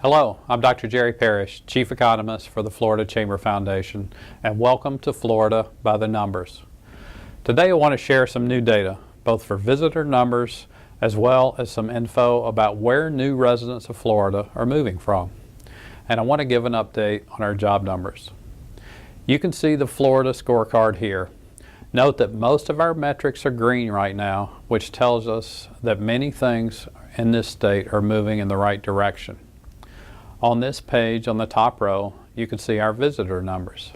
Hello, I'm Dr. Jerry Parrish, Chief Economist for the Florida Chamber Foundation, and welcome to Florida by the Numbers. Today I want to share some new data, both for visitor numbers as well as some info about where new residents of Florida are moving from. And I want to give an update on our job numbers. You can see the Florida scorecard here. Note that most of our metrics are green right now, which tells us that many things in this state are moving in the right direction. On this page on the top row, you can see our visitor numbers.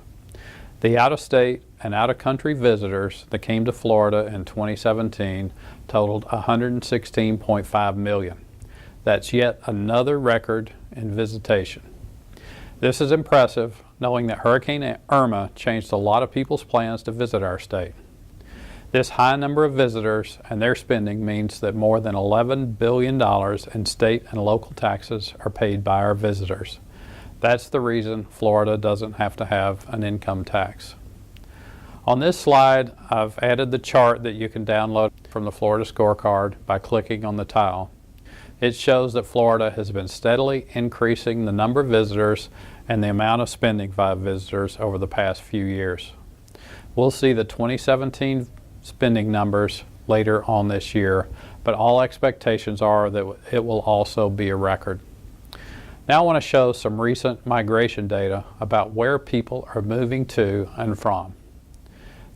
The out-of-state and out-of-country visitors that came to Florida in 2017 totaled 116.5 million. That's yet another record in visitation. This is impressive, knowing that Hurricane Irma changed a lot of people's plans to visit our state. This high number of visitors and their spending means that more than $11 billion in state and local taxes are paid by our visitors. That's the reason Florida doesn't have to have an income tax. On this slide, I've added the chart that you can download from the Florida scorecard by clicking on the tile. It shows that Florida has been steadily increasing the number of visitors and the amount of spending by visitors over the past few years. We'll see the 2017 spending numbers later on this year, but all expectations are that it will also be a record. Now I want to show some recent migration data about where people are moving to and from.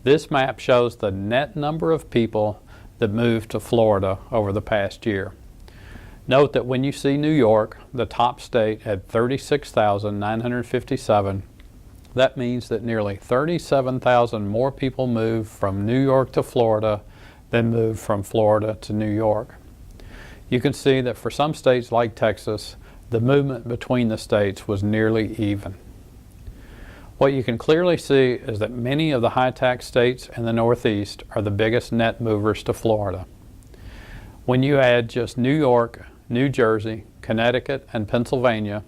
This map shows the net number of people that moved to Florida over the past year. Note that when you see New York, the top state, at 36,957, that means that nearly 37,000 more people moved from New York to Florida than moved from Florida to New York. You can see that for some states like Texas, the movement between the states was nearly even. What you can clearly see is that many of the high-tax states in the Northeast are the biggest net movers to Florida. When you add just New York, New Jersey, Connecticut, and Pennsylvania,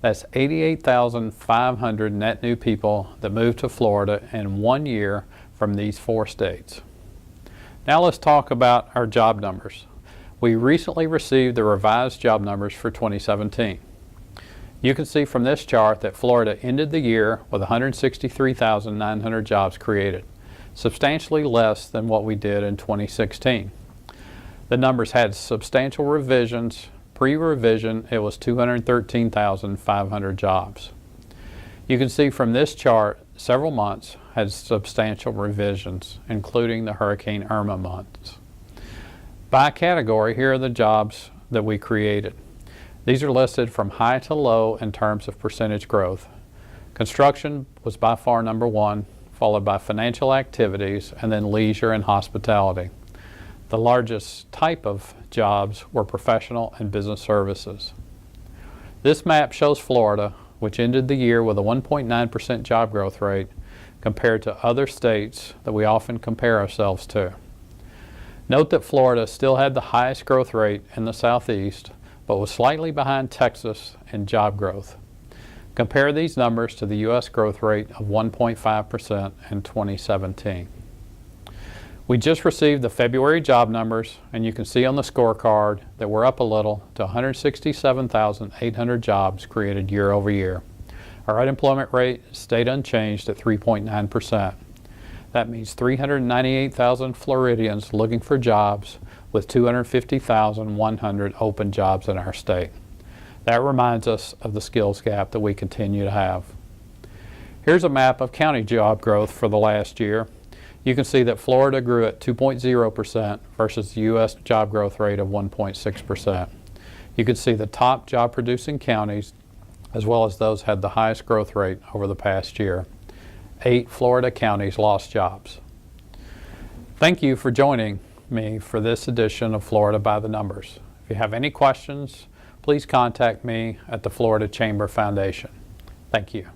that's 88,500 net new people that moved to Florida in 1 year from these 4 states. Now let's talk about our job numbers. We recently received the revised job numbers for 2017. You can see from this chart that Florida ended the year with 163,900 jobs created, substantially less than what we did in 2016. The numbers had substantial revisions. Pre-revision, it was 213,500 jobs. You can see from this chart, several months had substantial revisions, including the Hurricane Irma months. By category, here are the jobs that we created. These are listed from high to low in terms of percentage growth. Construction was by far number 1, followed by financial activities, and then leisure and hospitality. The largest type of jobs were professional and business services. This map shows Florida, which ended the year with a 1.9% job growth rate compared to other states that we often compare ourselves to. Note that Florida still had the highest growth rate in the Southeast, but was slightly behind Texas in job growth. Compare these numbers to the U.S. growth rate of 1.5% in 2017. We just received the February job numbers, and you can see on the scorecard that we're up a little to 167,800 jobs created year over year. Our unemployment rate stayed unchanged at 3.9%. That means 398,000 Floridians looking for jobs, with 250,100 open jobs in our state. That reminds us of the skills gap that we continue to have. Here's a map of county job growth for the last year. You can see that Florida grew at 2.0% versus the U.S. job growth rate of 1.6%. You can see the top job-producing counties, as well as those had the highest growth rate over the past year. 8 Florida counties lost jobs. Thank you for joining me for this edition of Florida by the Numbers. If you have any questions, please contact me at the Florida Chamber Foundation. Thank you.